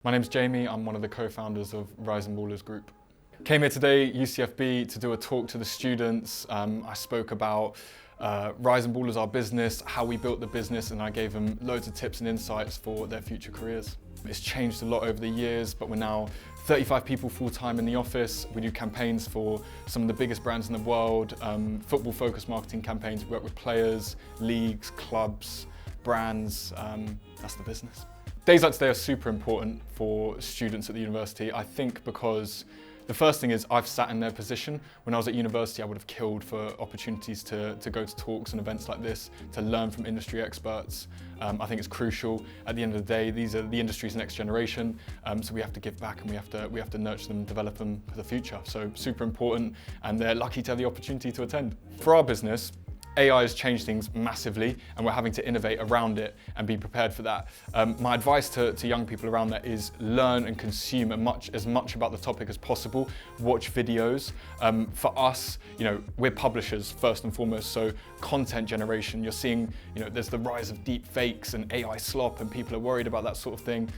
My name's Jamie, I'm one of the co-founders of Ballers Group. Came here today, UCFB, to do a talk to the students. I spoke about Rising Ballers, our business, how we built the business, and I gave them loads of tips and insights for their future careers. It's changed a lot over the years, but we're now 35 people full-time in the office. We do campaigns for some of the biggest brands in the world, football-focused marketing campaigns. We work with players, leagues, clubs, brands. That's the business. Days like today are super important for students at the university, I think, because the first thing is I've sat in their position. When I was at university, I would have killed for opportunities to go to talks and events like this, to learn from industry experts. I think it's crucial. At the end of the day, these are the industry's next generation, so we have to give back and we have to nurture them and develop them for the future. So super important, and they're lucky to have the opportunity to attend. For our business, AI has changed things massively, and we're having to innovate around it and be prepared for that. My advice to young people around that is learn and consume as much about the topic as possible. Watch videos. For us, we're publishers first and foremost, so content generation. You're seeing, there's the rise of deep fakes and AI slop, and people are worried about that sort of thing.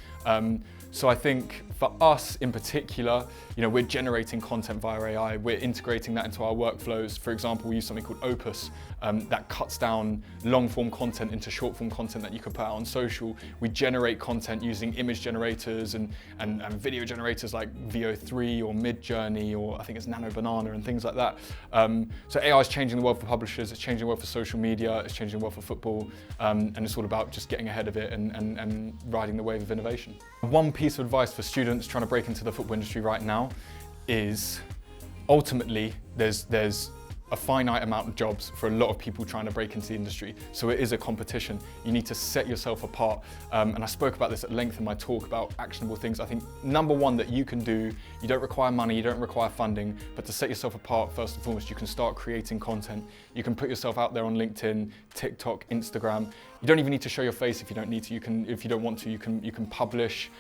So I think for us in particular, we're generating content via AI. We're integrating that into our workflows. For example, we use something called Opus that cuts down long-form content into short-form content that you could put out on social. We generate content using image generators and video generators like VO3 or Midjourney, or I think it's Nano Banana and things like that. So AI is changing the world for publishers, it's changing the world for social media, it's changing the world for football, and it's all about just getting ahead of it and riding the wave of innovation. One piece of advice for students trying to break into the football industry right now is ultimately there's a finite amount of jobs for a lot of people trying to break into the industry. So it is a competition. You need to set yourself apart. And I spoke about this at length in my talk about actionable things. I think number one that you can do, you don't require money, you don't require funding, but to set yourself apart first and foremost, you can start creating content. You can put yourself out there on LinkedIn, TikTok, Instagram. You don't even need to show your face if you don't need to. If you don't want to, you can publish